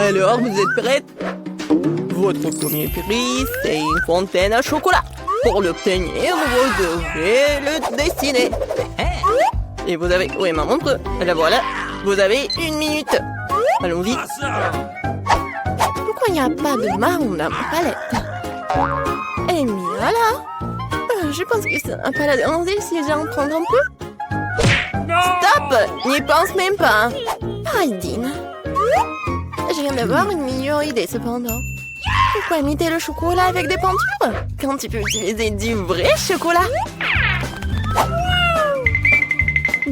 Alors, vous êtes prête? Votre premier prix, c'est une fontaine à chocolat. Pour l'obtenir, vous devrez le dessiner. Et vous avez... Oui, ma montre. La voilà. Vous avez 1 minute. Allons-y. Pourquoi il n'y a pas de marron dans ma palette? Eh bien, là. Je pense que ça va la déranger si j'en prends un peu. Stop! N'y pense même pas. Aldine. Je viens d'avoir une meilleure idée, cependant. Pourquoi imiter le chocolat avec des peintures quand tu peux utiliser du vrai chocolat?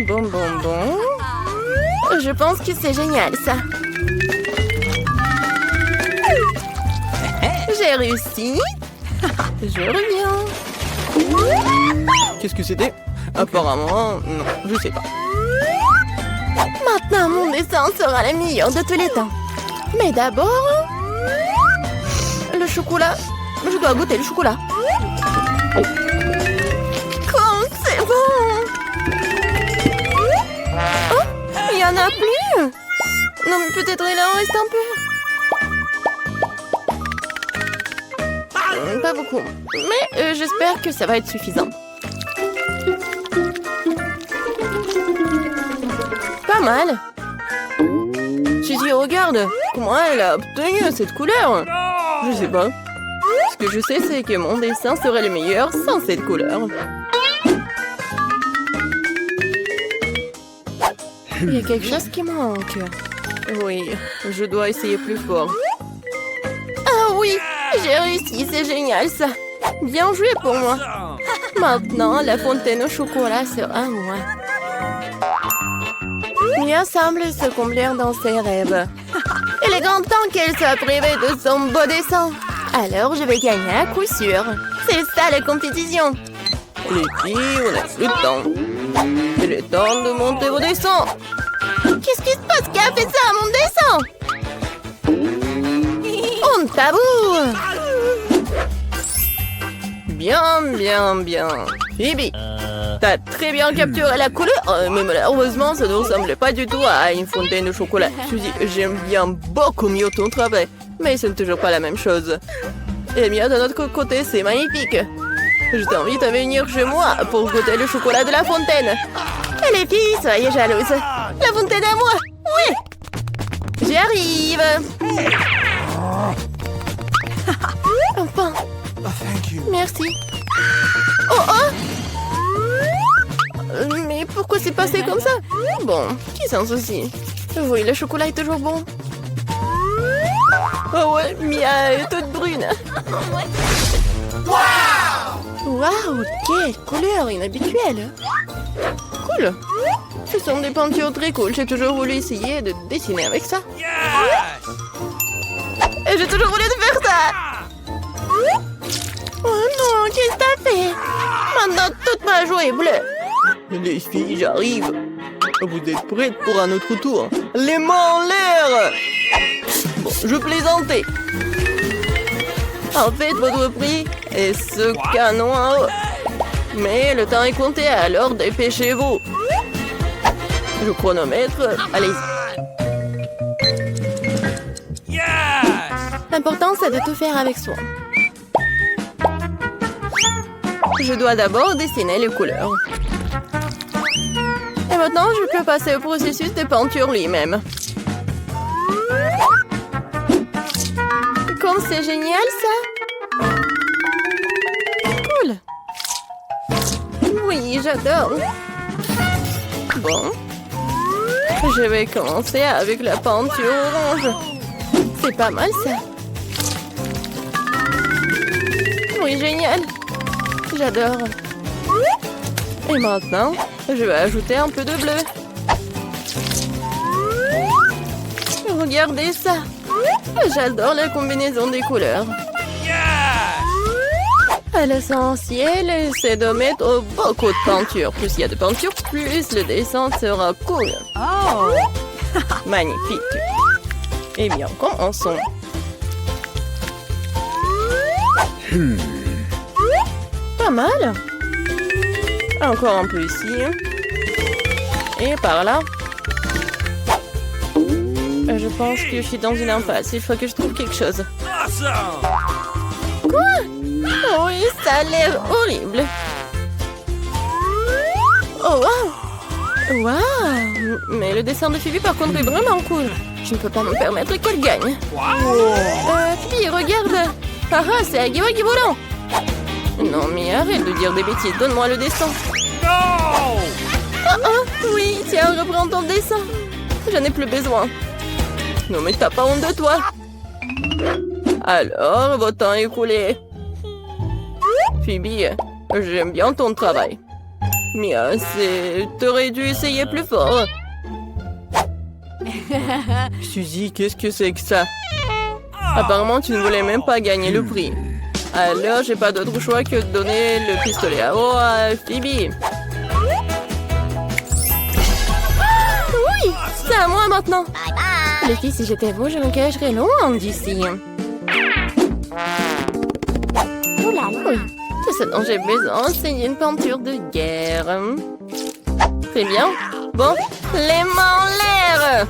Bon. Je pense que c'est génial, ça. J'ai réussi. Je reviens. Qu'est-ce que c'était? Apparemment, non, je sais pas. Maintenant, mon dessin sera le meilleur de tous les temps. Mais d'abord... le chocolat. Je dois goûter le chocolat. Comme c'est bon! Oh, il y en a plus! Non, mais peut-être il en reste un peu. Pas beaucoup. Mais j'espère que ça va être suffisant. Pas mal. Suzy, regarde. Comment elle a obtenu cette couleur? Je sais pas. Ce que je sais, c'est que mon dessin serait le meilleur sans cette couleur. Il y a quelque chose qui manque. Oui, je dois essayer plus fort. Ah oui, j'ai réussi, c'est génial ça. Bien joué pour moi. Maintenant, la fontaine au chocolat sera à moi. Mia semble se combler dans ses rêves. Il est grand temps qu'elle soit privée de son beau dessin. Alors, je vais gagner à coup sûr. C'est ça la compétition. Les filles, on n'a plus de temps. Il est temps de monter vos dessins. Qu'est-ce qui se passe? Qui a fait ça à mon dessin? On tabou. Bien. Phoebe, t'as très bien capturé la couleur, mais malheureusement, ça ne ressemble pas du tout à une fontaine de chocolat. Suzy, j'aime bien beaucoup mieux ton travail, mais ce n'est toujours pas la même chose. Eh bien, de notre côté, c'est magnifique. Je t'invite à venir chez moi pour goûter le chocolat de la fontaine. Et les filles, soyez jalouses. La fontaine à moi. Oui. J'y arrive. Enfin. Merci. Oh! Mais pourquoi c'est passé comme ça? Bon, qui s'en soucie? Oui, le chocolat est toujours bon. Oh ouais, Mia est toute brune. Waouh, quelle couleur inhabituelle. Cool. Ce sont des peintures très cool. J'ai toujours voulu essayer de dessiner avec ça. Et j'ai toujours voulu faire ça. Oh non, qu'est-ce que t'as fait? Maintenant, toute ma joue est bleue. Les filles, j'arrive. Vous êtes prêtes pour un autre tour? Les mains en l'air! Bon, je plaisantais. En fait, votre prix est ce canon en haut. Mais le temps est compté, alors dépêchez-vous. Le chronomètre, allez-y. L'important, c'est de tout faire avec soin. Je dois d'abord dessiner les couleurs. Et maintenant, je peux passer au processus de peinture lui-même. Comme c'est génial, ça! Cool! Oui, j'adore! Bon. Je vais commencer avec la peinture orange. C'est pas mal, ça! Oui, génial! J'adore! Et maintenant, je vais ajouter un peu de bleu. Regardez ça! J'adore la combinaison des couleurs. À l'essentiel, c'est de mettre beaucoup de peinture. Plus il y a de peinture, plus le dessin sera cool. Oh! Magnifique! Eh bien, commençons. Pas mal. Encore un peu ici. Et par là. Je pense que je suis dans une impasse. Il faut que je trouve quelque chose. Quoi? Oui, ça a l'air horrible. Oh, wow! Wow! Mais le dessin de Phoebe, par contre, est vraiment cool. Je ne peux pas me permettre qu'elle gagne. Phoebe, regarde! Ah ah, c'est Agui Wagui volant! Non, mais arrête de dire des bêtises. Donne-moi le dessin. Oui, tiens, reprends ton dessin. J'en ai plus besoin. Non, mais t'as pas honte de toi. Alors, votre temps est écoulé. Phoebe, j'aime bien ton travail. Mais t'aurais dû essayer plus fort. Suzy, qu'est-ce que c'est que ça? Apparemment, tu ne voulais même pas gagner le prix. Alors, j'ai pas d'autre choix que de donner le pistolet à eau à Phoebe. Oui, c'est à moi maintenant. Les filles, si j'étais vous, je me cacherais loin d'ici. Oh là là. Oui, tout ce dont j'ai besoin, c'est une peinture de guerre. Très bien. Bon, les mains en l'air.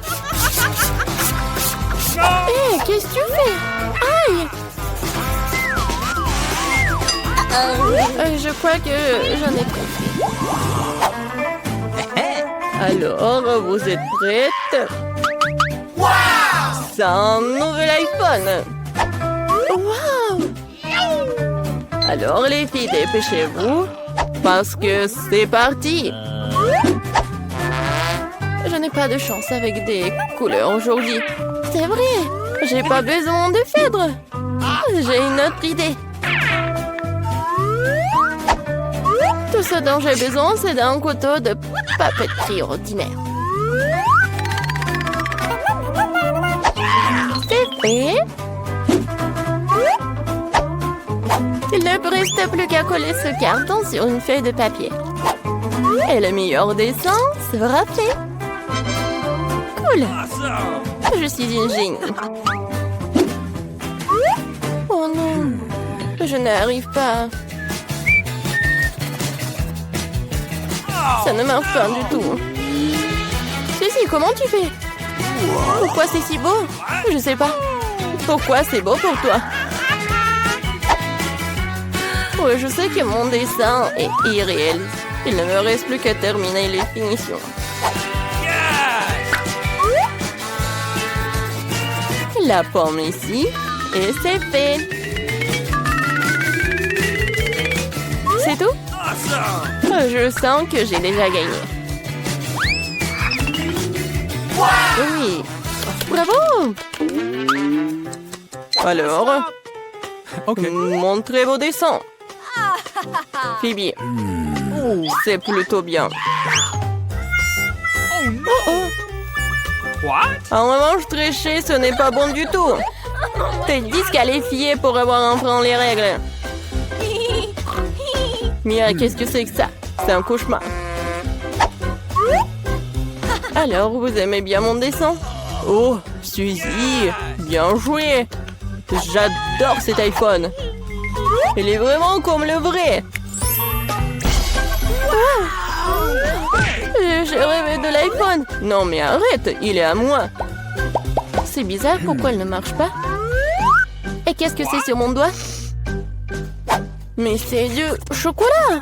Hé, qu'est-ce que tu fais? Aïe! Je crois que j'en ai pris. Alors, vous êtes prêtes? Wow! C'est un nouvel iPhone. Wow! Alors, les filles, dépêchez-vous, parce que c'est parti. Je n'ai pas de chance avec des couleurs aujourd'hui. C'est vrai, j'ai pas besoin de fèdre. J'ai une autre idée. Tout ce dont j'ai besoin, c'est d'un couteau de papeterie ordinaire. C'est fait. Il ne me reste plus qu'à coller ce carton sur une feuille de papier. Et le meilleur dessin sera fait. Cool. Je suis une génie. Oh non, je n'arrive pas. Ça ne marche pas du tout. Ceci, comment tu fais? Pourquoi c'est si beau? Je sais pas. Pourquoi c'est beau pour toi? Oui, je sais que mon dessin est irréel. Il ne me reste plus qu'à terminer les finitions. La pomme ici, et c'est fait. C'est tout? Je sens que j'ai déjà gagné. Oui. Bravo! Alors, montrez vos dessins. Phoebe, c'est plutôt bien. En revanche, tricher, ce n'est pas bon du tout. T'es disqualifié pour avoir enfreint les règles. Mia, qu'est-ce que c'est que ça? C'est un cauchemar. Alors, vous aimez bien mon dessin? Oh, Suzy, bien joué. J'adore cet iPhone. Il est vraiment comme le vrai. J'ai rêvé de l'iPhone. Non, mais arrête, il est à moi. C'est bizarre, pourquoi elle ne marche pas? Et qu'est-ce que c'est sur mon doigt? Mais c'est du chocolat.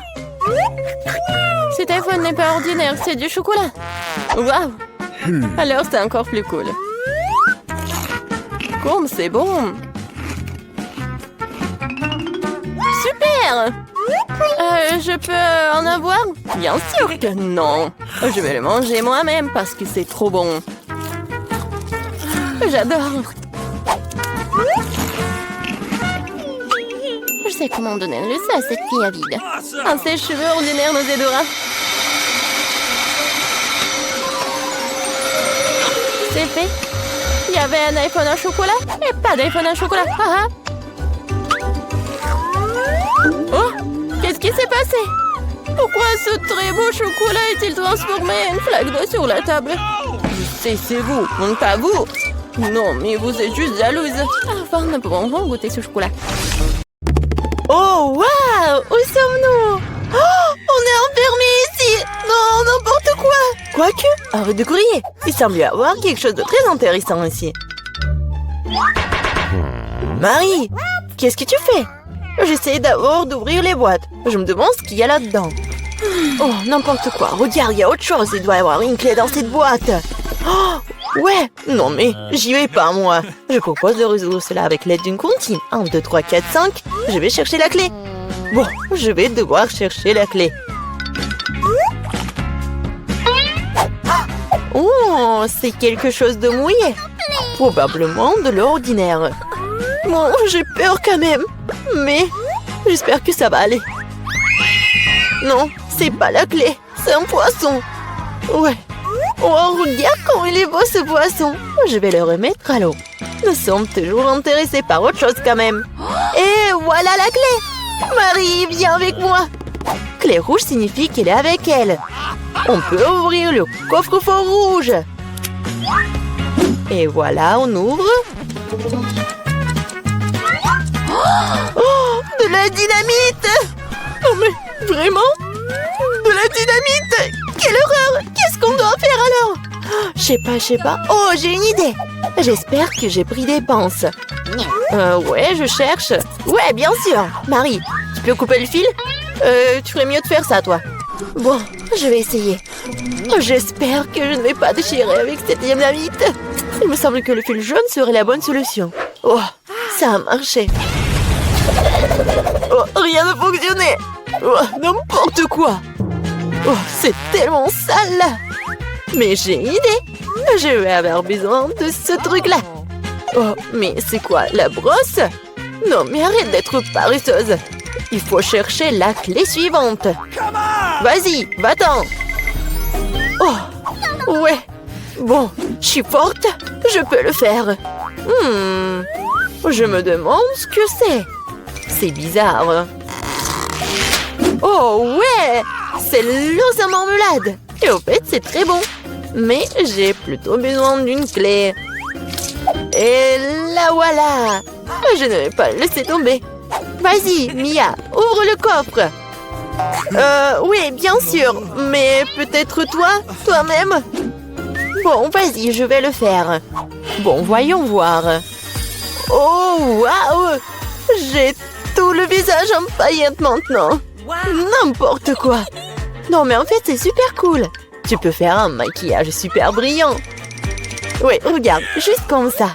Cet iPhone n'est pas ordinaire, c'est du chocolat. Waouh! Alors c'est encore plus cool. Comme c'est bon. Super! Je peux en avoir? Bien sûr que non. Je vais le manger moi-même parce que c'est trop bon. J'adore. Je sais comment donner le ça à cette fille avide. Un sèche-cheveux ordinaire nous aidera. C'est fait. Il y avait un iPhone à chocolat et pas d'iPhone à chocolat. Ah, ah. Oh, qu'est-ce qui s'est passé? Pourquoi ce très beau chocolat est-il transformé en une flaque d'eau sur la table? Je sais, c'est vous, pas vous. Non, mais vous êtes juste jalouse. Enfin, nous pouvons goûter ce chocolat. Oh, waouh! Où sommes-nous? Oh, on est enfermés ici! Non, n'importe quoi! Quoique, arrête de courir. Il semble y avoir quelque chose de très intéressant ici. Marie, qu'est-ce que tu fais? J'essaie d'abord d'ouvrir les boîtes. Je me demande ce qu'il y a là-dedans. Oh, n'importe quoi. Regarde, il y a autre chose. Il doit y avoir une clé dans cette boîte. Oh, ouais. Non mais, j'y vais pas, moi. Je propose de résoudre cela avec l'aide d'une comptine. 1, 2, 3, 4, 5. Je vais chercher la clé. Bon, je vais devoir chercher la clé. Oh, c'est quelque chose de mouillé. Probablement de l'ordinaire. Bon, j'ai peur quand même. Mais j'espère que ça va aller. Non, c'est pas la clé. C'est un poisson. Ouais. Oh, regarde comme il est beau ce poisson. Je vais le remettre à l'eau. Nous sommes toujours intéressés par autre chose quand même. Et voilà la clé. Marie, viens avec moi. Clé rouge signifie qu'elle est avec elle. On peut ouvrir le coffre-fort rouge. Et voilà, on ouvre. Oh, de la dynamite! Oh mais, vraiment? De la dynamite! Quelle horreur! Qu'est-ce qu'on doit faire alors? Je sais pas. Oh, j'ai une idée! J'espère que j'ai pris des pinces. Ouais, je cherche. Ouais, bien sûr. Marie, tu peux couper le fil? Tu ferais mieux de faire ça, toi. Bon, je vais essayer. Oh, j'espère que je ne vais pas déchirer avec cette dynamite. Il me semble que le fil jaune serait la bonne solution. Oh, ça a marché. Oh, rien ne fonctionnait. Oh, n'importe quoi. Oh, c'est tellement sale. Mais j'ai une idée. Je vais avoir besoin de ce truc-là. Oh, mais c'est quoi, la brosse? Non, mais arrête d'être paresseuse. Il faut chercher la clé suivante. Vas-y, va-t'en. Oh, ouais. Bon, je suis forte. Je peux le faire. Je me demande ce que c'est. C'est bizarre. Oh, ouais. C'est l'os à marmelade. Et au fait, c'est très bon. Mais j'ai plutôt besoin d'une clé. Et la voilà. Je ne vais pas le laisser tomber. Vas-y, Mia, ouvre le coffre. Oui, bien sûr. Mais peut-être toi-même. Bon, vas-y, je vais le faire. Bon, voyons voir. Oh, waouh! J'ai tout le visage en paillettes maintenant. N'importe quoi. Non, mais en fait, c'est super cool. Tu peux faire un maquillage super brillant. Oui, regarde, juste comme ça.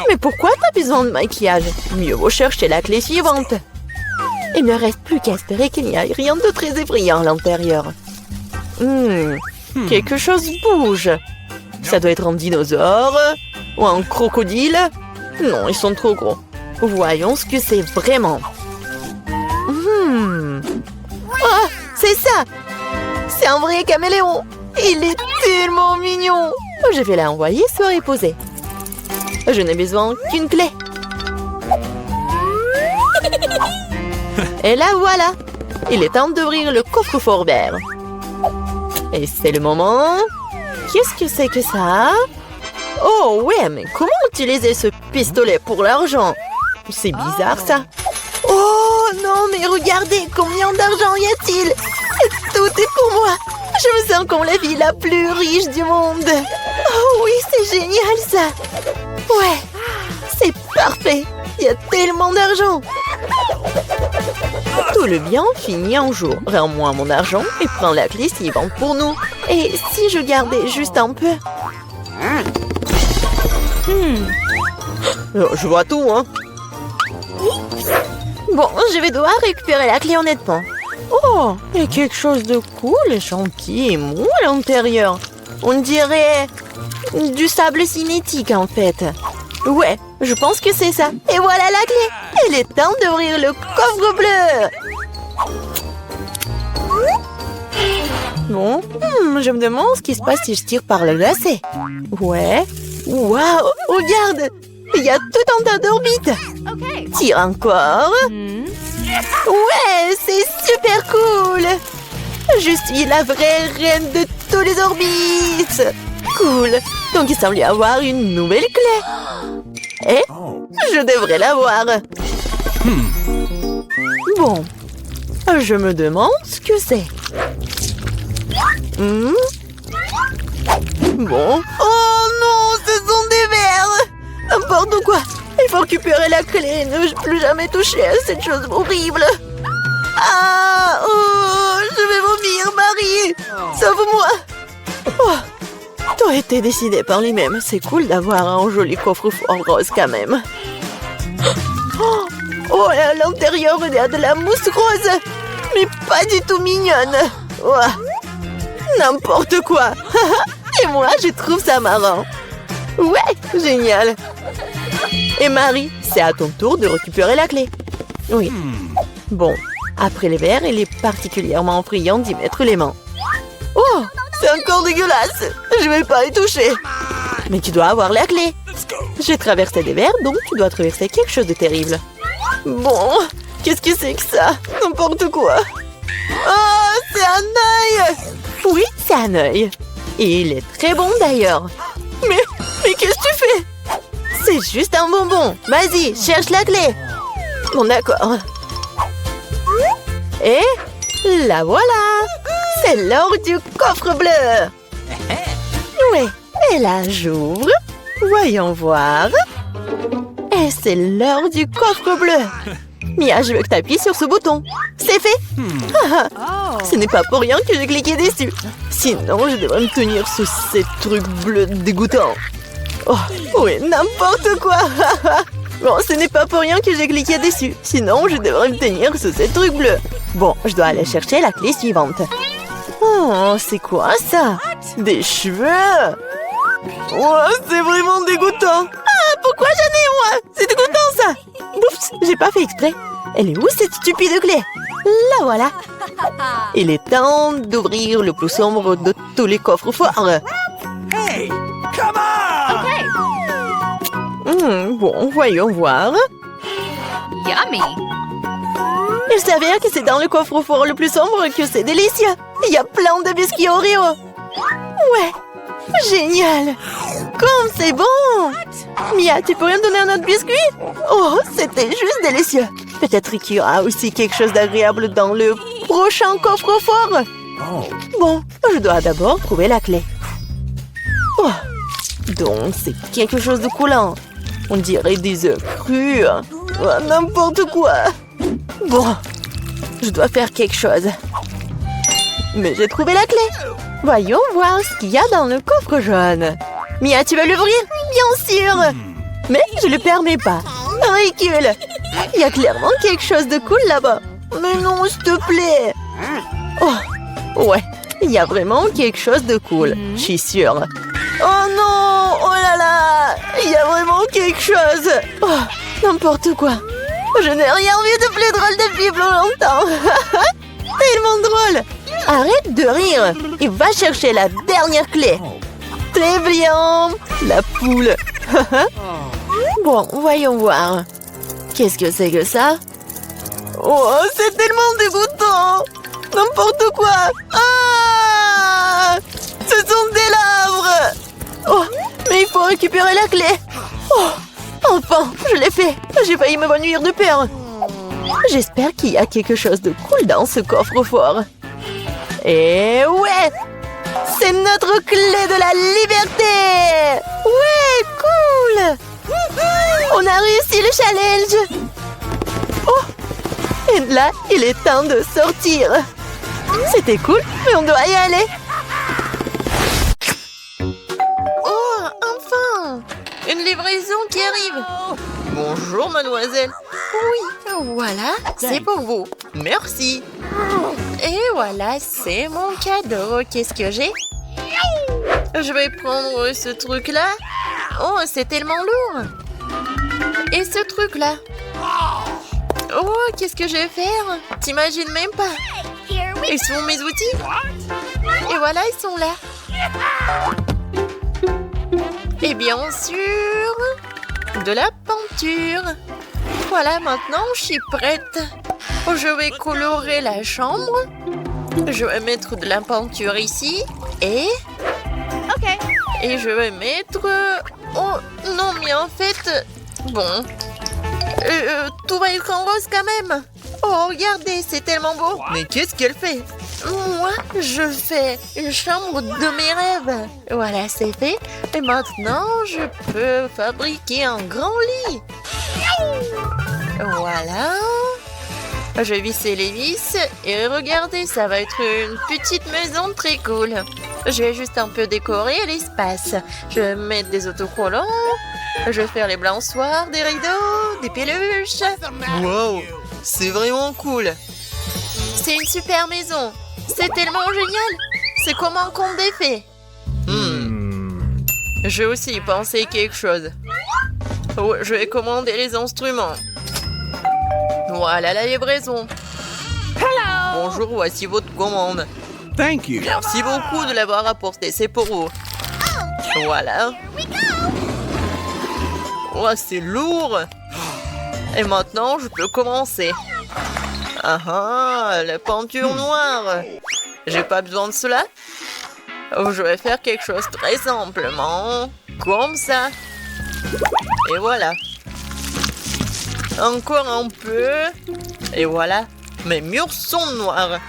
Mais pourquoi t'as besoin de maquillage? Mieux vaut chercher la clé suivante. Il ne reste plus qu'à espérer qu'il n'y ait rien de très effrayant à l'intérieur. Quelque chose bouge. Ça doit être un dinosaure ou un crocodile. Non, ils sont trop gros. Voyons ce que c'est vraiment. Oh, c'est ça. C'est un vrai caméléon. Il est tellement mignon. Je vais l'envoyer se reposer. Je n'ai besoin qu'une clé. Et la voilà. Il est temps d'ouvrir le coffre-fort vert. Et c'est le moment. Qu'est-ce que c'est que ça? Oh ouais, mais comment utiliser ce pistolet pour l'argent? C'est bizarre ça. Oh non, mais regardez, combien d'argent y a-t-il? Tout est pour moi. Je me sens comme la vie la plus riche du monde. Oh oui, c'est génial ça. Ouais, c'est parfait. Il y a tellement d'argent. Tout le bien finit un jour. Rends-moi mon argent et prends la clé suivante pour nous. Et si je gardais juste un peu? Je vois tout, hein. Bon, je vais devoir récupérer la clé honnêtement. Oh, il y a quelque chose de cool, gentil et mou à l'intérieur. On dirait du sable cinétique en fait. Ouais, je pense que c'est ça. Et voilà la clé. Il est temps d'ouvrir le coffre bleu. Bon, je me demande ce qui se passe si je tire par le lacet. Ouais. Waouh, regarde. Il y a tout un tas d'orbites. Tire encore. Ouais, c'est super cool. Je suis la vraie reine de tous les orbites. Cool. Donc il semble y avoir une nouvelle clé. Et je devrais l'avoir. Bon. Je me demande ce que c'est. Bon. Oh non, ce sont des verres! N'importe quoi! Il faut récupérer la clé et ne plus jamais toucher à cette chose horrible! Ah! Oh! Je vais vomir, Marie! Sauve-moi! Oh! Tout a été décidé par lui-même. C'est cool d'avoir un joli coffre-fort rose quand même. Oh! À l'intérieur, il y a de la mousse rose! Mais pas du tout mignonne! Oh. N'importe quoi! Et moi, je trouve ça marrant! Ouais! Génial! Et Marie, c'est à ton tour de récupérer la clé. Oui. Bon, après les verres, il est particulièrement friand d'y mettre les mains. Oh! C'est encore dégueulasse! Je vais pas y toucher! Mais tu dois avoir la clé! J'ai traversé des verres, donc tu dois traverser quelque chose de terrible. Bon, qu'est-ce que c'est que ça? N'importe quoi! Oh! C'est un œil! Oui, c'est un œil. Et il est très bon d'ailleurs. Mais qu'est-ce que tu fais? C'est juste un bonbon. Vas-y, cherche la clé. Bon, d'accord. Et la voilà. C'est l'or du coffre bleu. Oui, et là, j'ouvre. Voyons voir. Et c'est l'or du coffre bleu. Mia, je veux que tu appuies sur ce bouton. C'est fait. Ce n'est pas pour rien que j'ai cliqué dessus. Sinon, je devrais me tenir sous ces trucs bleus dégoûtants. Oh, oui, n'importe quoi. Bon, ce n'est pas pour rien que j'ai cliqué dessus. Sinon, je devrais me tenir sous ces trucs bleus. Bon, je dois aller chercher la clé suivante. Oh, c'est quoi ça? Des cheveux? Oh, c'est vraiment dégoûtant. Ah, pourquoi j'en ai moi? C'est dégoûtant ça. Oups, j'ai pas fait exprès. Elle est où cette stupide clé? La voilà. Il est temps d'ouvrir le plus sombre de tous les coffres forts. Hey, come on! Bon, voyons voir. Yummy! Il s'avère que c'est dans le coffre-fort le plus sombre que c'est délicieux. Il y a plein de biscuits Oreo. Ouais, génial. Comme c'est bon. Mia, tu pourrais me donner un autre biscuit? Oh, c'était juste délicieux. Peut-être qu'il y aura aussi quelque chose d'agréable dans le prochain coffre-fort. Bon, je dois d'abord trouver la clé. Oh, donc c'est quelque chose de coulant. On dirait des œufs crus. Oh, n'importe quoi. Bon, je dois faire quelque chose. Mais j'ai trouvé la clé. Voyons voir ce qu'il y a dans le coffre jaune. Mia, tu veux l'ouvrir? Bien sûr. Mais je le permets pas. Ridicule. Il y a clairement quelque chose de cool là-bas. Mais non, s'il te plaît. Oh, ouais. Il y a vraiment quelque chose de cool. Je suis sûre. Oh non! Oh là là! Il y a vraiment quelque chose. Oh, n'importe quoi. Je n'ai rien vu de plus drôle depuis plus longtemps. Tellement drôle. Arrête de rire. Il va chercher la dernière clé. Très bien. La poule. Bon, voyons voir. Qu'est-ce que c'est que ça? Oh, c'est tellement dégoûtant. N'importe quoi. Ah! Ce sont des larves. Oh, mais il faut récupérer la clé. Oh, enfin, je l'ai fait. J'ai failli m'évanouir de peur. J'espère qu'il y a quelque chose de cool dans ce coffre-fort. Et ouais! C'est notre clé de la liberté! Ouais, cool! On a réussi le challenge! Oh! Et là, il est temps de sortir. C'était cool, mais on doit y aller. Oh, enfin! Une livraison qui arrive. Bonjour, mademoiselle. Oui, voilà, c'est pour vous. Merci. Et voilà, c'est mon cadeau. Qu'est-ce que j'ai? Je vais prendre ce truc-là. Oh, c'est tellement lourd. Et ce truc-là. Oh, qu'est-ce que je vais faire? T'imagines même pas. Ils sont mes outils. Et voilà, ils sont là. Et bien sûr, de la peinture. Voilà, maintenant, je suis prête. Je vais colorer la chambre. Je vais mettre de la peinture ici. Et... OK. Et je vais mettre... Oh, non, mais en fait... Bon... tout va être en rose quand même. Oh, regardez, c'est tellement beau. Mais qu'est-ce qu'elle fait? Moi, je fais une chambre de mes rêves. Voilà, c'est fait. Et maintenant, je peux fabriquer un grand lit. Voilà. Je vais visser les vis et regardez, ça va être une petite maison très cool. Je vais juste un peu décorer l'espace. Je vais mettre des autocollants. Je vais faire les balançoires, des rideaux, des peluches. Wow, c'est vraiment cool. C'est une super maison. C'est tellement génial. C'est comme un conte des fées. J'ai aussi pensé quelque chose. Oh, je vais commander les instruments. Voilà la livraison. Bonjour, voici votre commande. Thank you. Merci beaucoup de l'avoir apporté, c'est pour vous. Voilà. Oh, c'est lourd. Et maintenant, je peux commencer. Ah ah, la peinture noire. J'ai pas besoin de cela. Oh, je vais faire quelque chose très simplement. Comme ça. Et voilà. Encore un peu. Et voilà. Mes murs sont noirs.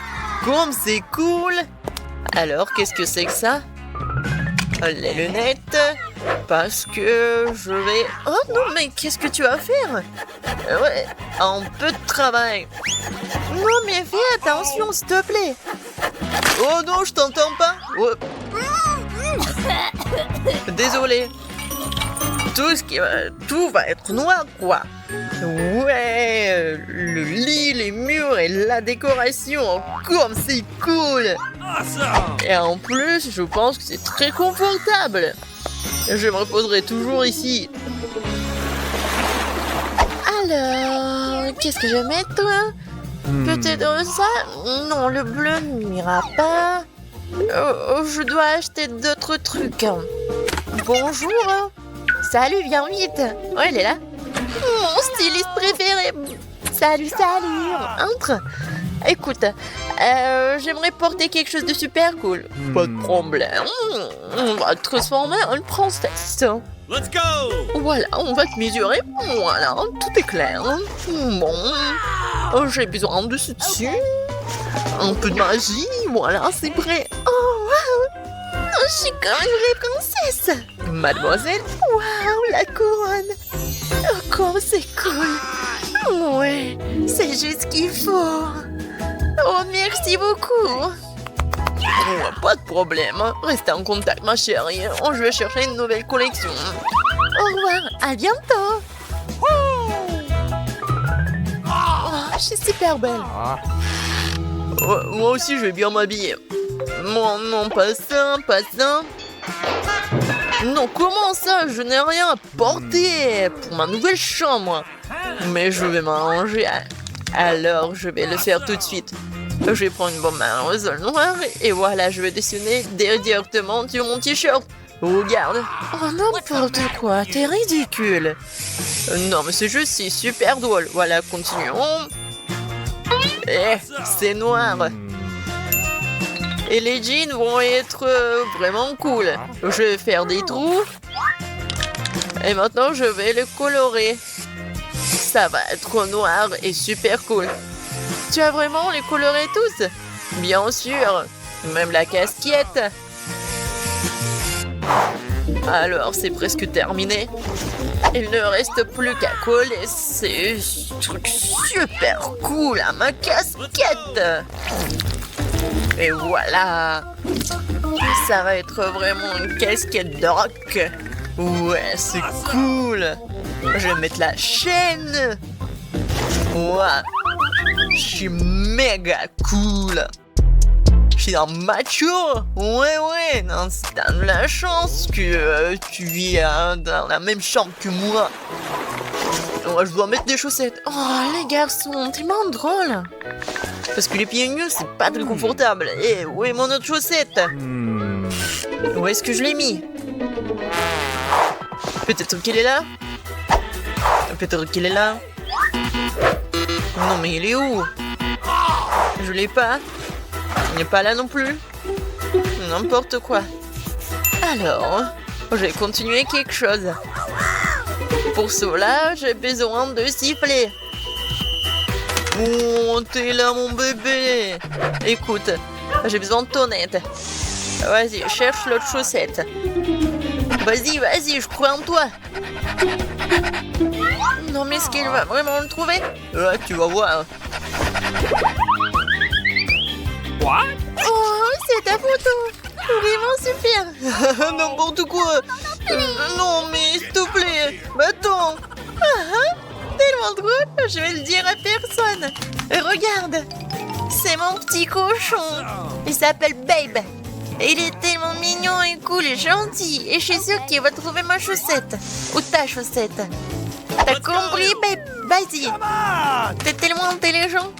Comme c'est cool. Alors, qu'est-ce que c'est que ça? Les lunettes. Parce que je vais... Oh non, mais qu'est-ce que tu vas faire? Ouais, un peu de travail. Non, mais fais attention, s'il te plaît. Oh non, je t'entends pas. Oh. Désolé. Tout va être noir, quoi. Ouais, le lit, les murs et la décoration. Comme c'est cool. Awesome. Et en plus, je pense que c'est très confortable. Je me reposerai toujours ici. Alors, qu'est-ce que je vais mettre? Peut-être ça? Non, le bleu n'ira pas. Je dois acheter d'autres trucs. Bonjour. Salut, viens vite. Oh, elle est là. Mon styliste préféré. Salut, salut. Entre. Écoute, j'aimerais porter quelque chose de super cool. Pas de problème. On va te transformer en une princesse. Let's go. Voilà, on va te mesurer. Voilà, tout est clair. Bon, j'ai besoin de ceci. Un peu de magie. Voilà, c'est prêt. Oh, wow. Je suis comme une vraie princesse. Mademoiselle? Waouh, la couronne. Oh, comme c'est cool. Ouais, c'est juste ce qu'il faut. Oh, merci beaucoup. Oh, pas de problème. Restez en contact, ma chérie. Oh, je vais chercher une nouvelle collection. Au revoir, à bientôt. Oh, je suis super belle. Oh, moi aussi, je vais bien m'habiller. Non, non, pas ça, pas ça. Non, comment ça? Je n'ai rien à porter pour ma nouvelle chambre. Mais je vais m'arranger. Alors, je vais le faire tout de suite. Je vais prendre une bombe à rosol noir et voilà, je vais dessiner directement sur mon t-shirt. Regarde. Oh, n'importe quoi, t'es ridicule. Non, mais c'est juste, c'est super drôle. Voilà, continuons. Eh, c'est noir. Et les jeans vont être vraiment cool. Je vais faire des trous. Et maintenant, je vais le colorer. Ça va être noir et super cool. Tu vas vraiment les colorer tous? Bien sûr. Même la casquette. Alors, c'est presque terminé. Il ne reste plus qu'à coller ces trucs super cool à ma casquette. Et voilà. Ça va être vraiment une casquette de rock. Ouais, c'est cool. Je vais mettre la chaîne. Ouais. Je suis méga cool. Je suis un macho. Ouais. Non, t'as de la chance que tu vis dans la même chambre que moi. Ouais, je dois mettre des chaussettes. Oh, les garçons, tellement drôle. Parce que les pieds nus, c'est pas très confortable. Et où est mon autre chaussette? Où est-ce que je l'ai mis? Peut-être qu'il est là? Peut-être qu'il est là? Non, mais il est où? Je l'ai pas. Il n'est pas là non plus. N'importe quoi. Alors, je vais continuer quelque chose. Pour cela, j'ai besoin de siffler. Oh, t'es là, mon bébé. Écoute, J'ai besoin de ton aide. Vas-y, cherche l'autre chaussette. Vas-y, vas-y, je crois en toi. Non, mais est-ce qu'il va vraiment le trouver? Ouais, tu vas voir. What? Oh, c'est ta photo. Vraiment super. N'importe quoi. Non, mais s'il te plaît. Attends. Tellement drôle. Je vais le dire à personne. Regarde. C'est mon petit cochon. Il s'appelle Babe. Et il est tellement mignon et cool et gentil. Et je suis sûre qu'il va trouver ma chaussette. Ou ta chaussette. T'as compris, Babe? Vas-y. T'es tellement intelligent.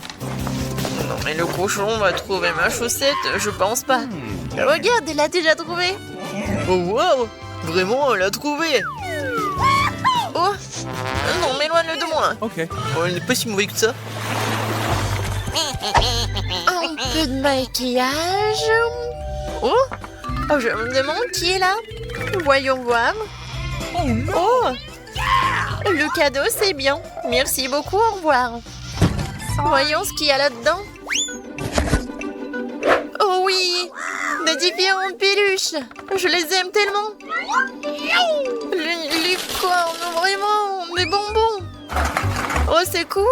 Non, mais le cochon va trouver ma chaussette, je pense pas. Regarde, il l'a déjà trouvé. Oh, wow! Vraiment, elle l'a trouvé. Oh! Non, mais éloigne-le de moi. Okay. Oh, il n'est pas si mauvais que ça. Un peu de maquillage. Oh! Oh, je me demande qui est là. Voyons voir. Oh! Le cadeau, c'est bien. Merci beaucoup, au revoir. Voyons ce qu'il y a là-dedans. Oh oui! Des différentes peluches. Je les aime tellement. Les cornes, vraiment. Des bonbons. Oh, c'est cool.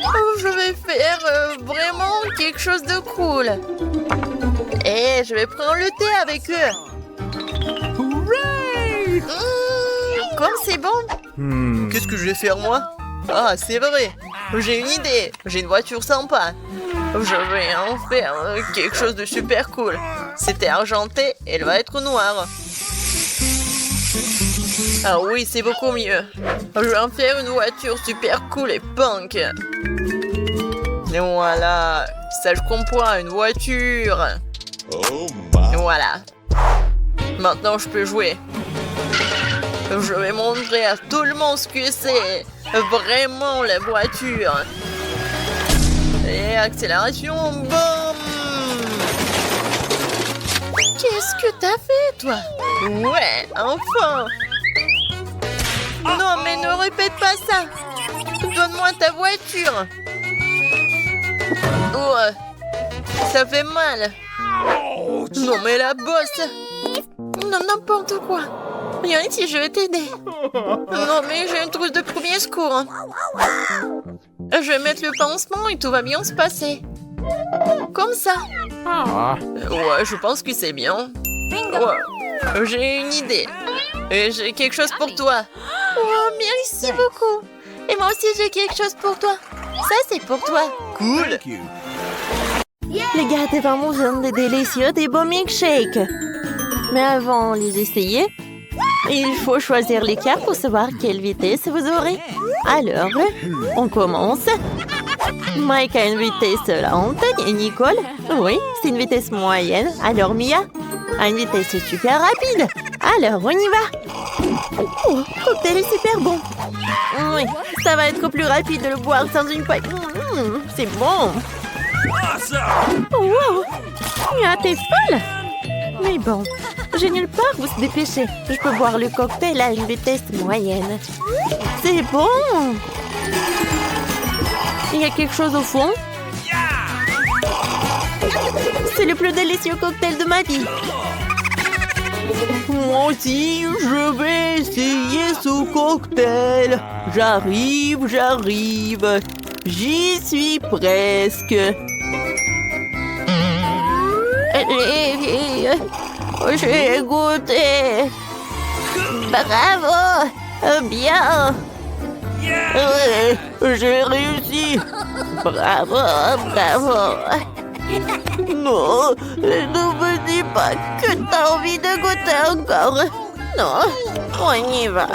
Oh, je vais faire vraiment quelque chose de cool. Et je vais prendre le thé avec eux. Hooray! Comme c'est bon. Qu'est-ce que je vais faire, moi? Ah, c'est vrai. J'ai une idée. J'ai une voiture sympa. Je vais en faire quelque chose de super cool. C'était argenté, elle va être noire. Ah oui, c'est beaucoup mieux. Je vais en faire une voiture super cool et punk. Et voilà. Ça, je comprends, une voiture. Et voilà. Maintenant, je peux jouer. Je vais montrer à tout le monde ce que c'est. Vraiment, la voiture. Et accélération, boum! Qu'est-ce que t'as fait, toi? Ouais, enfin! Non, mais ne répète pas ça! Donne-moi ta voiture! Oh, ça fait mal! Non, mais la bosse! Non, n'importe quoi! Viens ici, je vais t'aider! Non, mais j'ai une trousse de premier secours! Je vais mettre le pansement et tout va bien se passer. Comme ça. Ouais, je pense que c'est bien. Ouais. J'ai une idée. Et j'ai quelque chose pour toi. Oh, merci beaucoup. Et moi aussi, j'ai quelque chose pour toi. Ça, c'est pour toi. Cool. Thank you. Les gars, t'es vraiment des délicieux, des beaux milkshakes. Mais avant de les essayer, il faut choisir les cartes pour savoir quelle vitesse vous aurez. Alors, on commence. Mike a une vitesse lente et Nicole, oui, c'est une vitesse moyenne. Alors Mia a une vitesse super rapide. Alors, on y va. Oh, le cocktail est super bon. Oui, ça va être plus rapide de le boire sans une pipe. C'est bon. Awesome! Wow, Mia, t'es folle. Mais bon, j'ai nulle part où se dépêcher. Je peux boire le cocktail à une vitesse moyenne. C'est bon. Il y a quelque chose au fond. C'est le plus délicieux cocktail de ma vie. Moi aussi, je vais essayer ce cocktail. J'arrive. J'y suis presque. J'ai goûté. Bravo. Bien. Ouais, j'ai réussi. Bravo. Non, ne me dis pas que t'as envie de goûter encore. Non, on y va.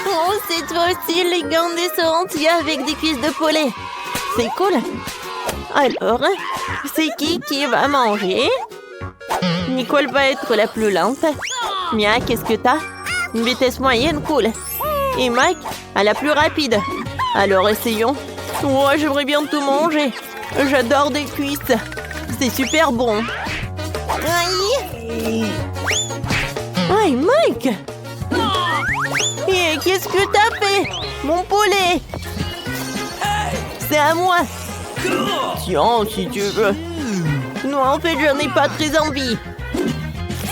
Oh, cette fois-ci, les gants sont entiers avec des cuisses de poulet. C'est cool. Alors, c'est qui va manger? Nicole va être la plus lente. Mia, qu'est-ce que t'as? Une vitesse moyenne, cool. Et Mike a la plus rapide. Alors, essayons. Oh, j'aimerais bien tout manger. J'adore des cuisses. C'est super bon. Aïe! Aïe, Mike! Et qu'est-ce que t'as fait? Mon poulet! c'est à moi. Tiens, si tu veux. Non, en fait, je n'ai pas très envie.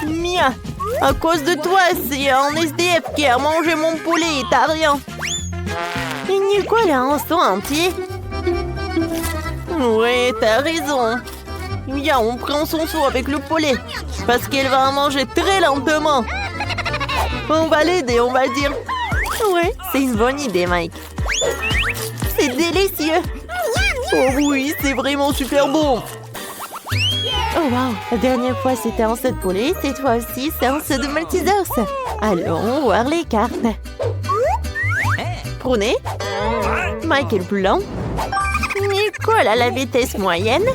Mia, à cause de toi, c'est un SDF qui a mangé mon poulet et t'as rien. Et Nicolas, un sang entier. Ouais, t'as raison. Mia, on prend son seau avec le poulet. Parce qu'elle va en manger très lentement. On va l'aider, on va dire. Ouais, c'est une bonne idée, Mike. C'est délicieux. Oh oui, c'est vraiment super bon. Oh wow, la dernière fois c'était un set de poulet, cette fois aussi c'est un set de Maltesers. Allons voir les cartes. Prenez. Mike est le plus lent. Nicole a la vitesse moyenne.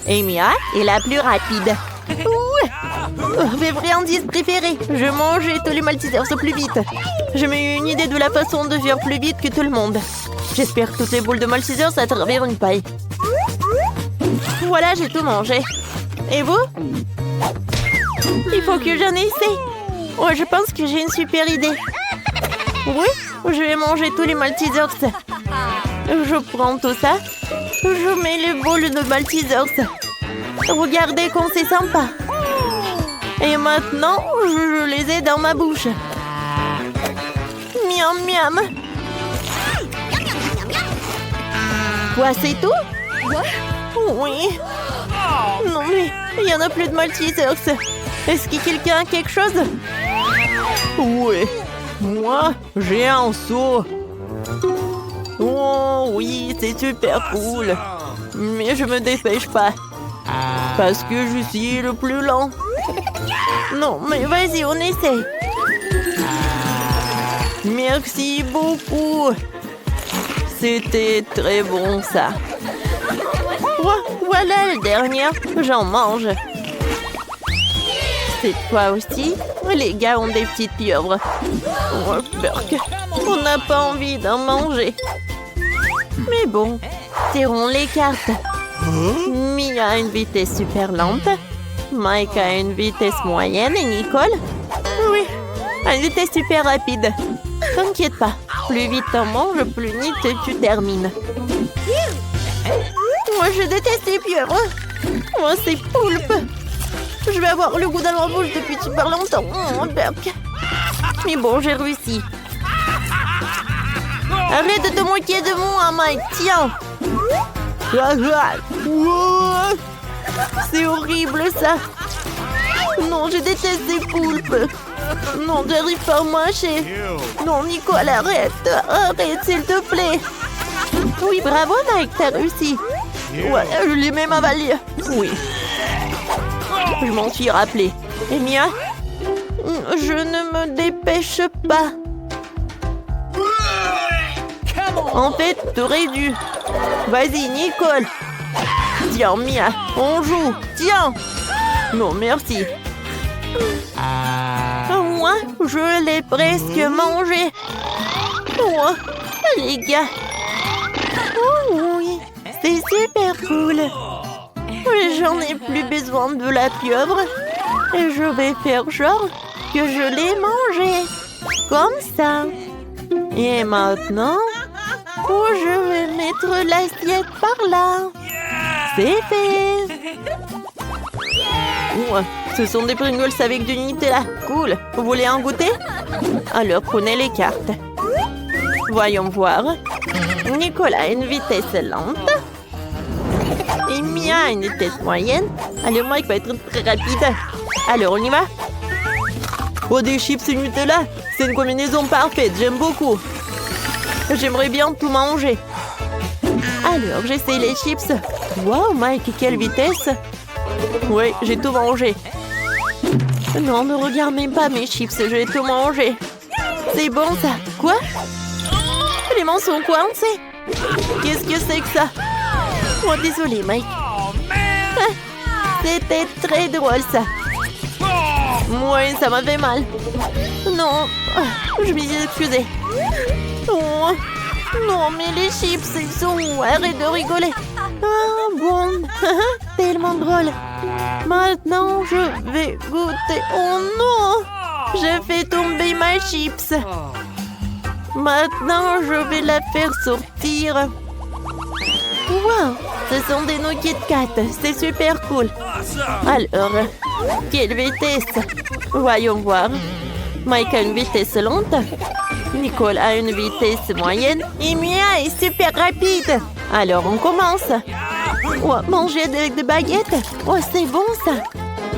Et Mia est la plus rapide. Mes friandises préférées. Je mange tous les Maltesers plus vite. J'ai eu une idée de la façon de faire plus vite que tout le monde. J'espère toutes les boules de Maltesers à travers une paille. Voilà, j'ai tout mangé. Et vous? Il faut que j'en essaie. Oh, je pense que j'ai une super idée. Oui, je vais manger tous les Maltesers. Je prends tout ça. Je mets les boules de Maltesers. Regardez comme c'est sympa. Et maintenant, je les ai dans ma bouche. Miam, miam. Quoi, c'est tout? Oui. Non, mais il n'y en a plus de Maltesers. Est-ce que quelqu'un a quelque chose? Oui. Moi, j'ai un seau. Oh oui, c'est super cool. Mais je me dépêche pas. Parce que je suis le plus lent. Non, mais vas-y, on essaie. Merci beaucoup. C'était très bon, ça. Voilà le dernier. J'en mange. Cette fois aussi, les gars ont des petites pieuvres. Oh, Burk. On n'a pas envie d'en manger. Mais bon, tirons les cartes. Mia a une vitesse super lente. Mike a une vitesse moyenne et Nicole, oui, a une vitesse super rapide. T'inquiète pas, plus vite t'en manges, plus vite tu termines. Moi je déteste les pieuvres. Moi c'est poulpe. Je vais avoir le goût dans ma bouche depuis super longtemps. Oh, Burk. Mais bon, j'ai réussi. Arrête de te moquer de moi, Mike. Tiens. C'est horrible, ça. Non, je déteste ces poulpes. Non, j'arrive pas à mâcher. Non, Nicole, arrête. Arrête, s'il te plaît. Oui, bravo, Mike, t'as réussi. Ouais, je l'ai même avalé. Oui. Je m'en suis rappelé. Et Mia, je ne me dépêche pas. En fait, t'aurais dû. Vas-y, Nicole. Tiens, Mia, on joue. Tiens. Non, merci. Moi, je l'ai presque mangé. Oh, les gars. Oh oui, c'est super cool. J'en ai plus besoin de la pieuvre. Et je vais faire genre que je l'ai mangé. Comme ça. Et maintenant, je vais mettre l'assiette par là. C'est fait. Ouais, ce sont des Pringles avec du Nutella. Cool. Vous voulez en goûter? Alors, prenez les cartes. Voyons voir. Nicolas a une vitesse lente. Et Mia a une vitesse moyenne. Alors, Mike va être très rapide. Alors, on y va? Oh, des chips et Nutella. C'est une combinaison parfaite. J'aime beaucoup. J'aimerais bien tout manger. Alors, j'essaie les chips. Wow, Mike, quelle vitesse! Oui, j'ai tout mangé. Non, ne regarde même pas mes chips, j'ai tout mangé. C'est bon, ça. Quoi? Les mains sont coincées. Qu'est-ce que c'est que ça? Oh, désolé, Mike. C'était très drôle, ça. Ouais, ça m'a fait mal. Non, je m'y suis excusée. Oh, non, mais les chips, ils sont où? Arrête de rigoler. Ah, bon. Tellement drôle. Maintenant, je vais goûter. Oh non! J'ai fait tomber ma chips. Maintenant, je vais la faire sortir. Wow, ce sont des nouilles Kit Kat, c'est super cool. Alors, quelle vitesse? Voyons voir. Mike a une vitesse lente. Nicole a une vitesse moyenne. Et Mia est super rapide. Alors, on commence. Oh, manger avec des baguettes? Oh, c'est bon ça.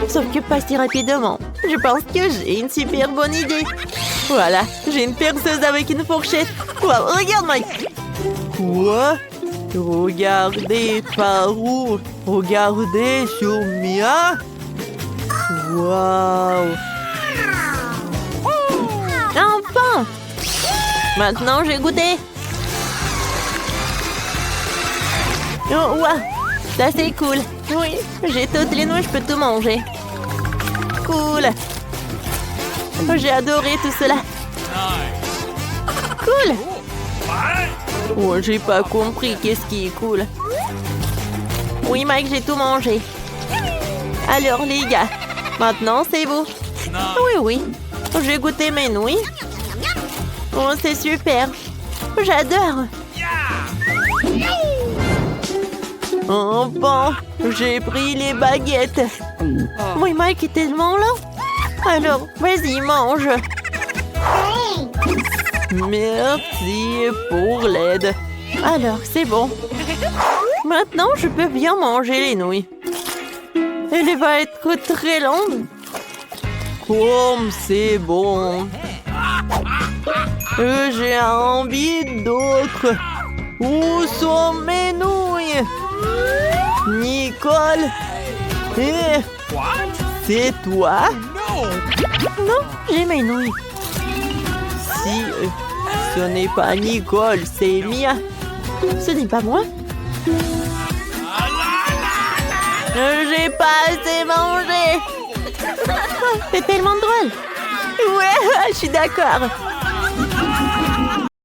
Sauf que pas si rapidement. Je pense que j'ai une super bonne idée. Voilà, j'ai une perceuse avec une fourchette. Wow, regarde Mike. Quoi? Regardez par où? Regardez sur Mia. Wow. Enfin! Maintenant, j'ai goûté. Oh, wow. Ça, c'est cool. Oui, j'ai toutes les nouilles, je peux tout manger. Cool. J'ai adoré tout cela. Cool. Oh, j'ai pas compris qu'est-ce qui est cool. Oui, Mike, j'ai tout mangé. Alors, les gars, maintenant, c'est vous. Oui, oui. J'ai goûté mes nouilles. Oh, c'est super. J'adore. Enfin, j'ai pris les baguettes. Oui, Mike est tellement lent. Alors, vas-y, mange. Merci pour l'aide. Alors, c'est bon. Maintenant, je peux bien manger les nouilles. Elle va être très longue. Oh, c'est bon. J'ai envie d'autres. Où sont mes nouilles? Nicole? C'est toi? Non, j'ai mes nouilles. Si ce n'est pas Nicole, c'est Mia. Ce n'est pas moi. J'ai pas assez mangé. C'est tellement drôle. Ouais, je suis d'accord.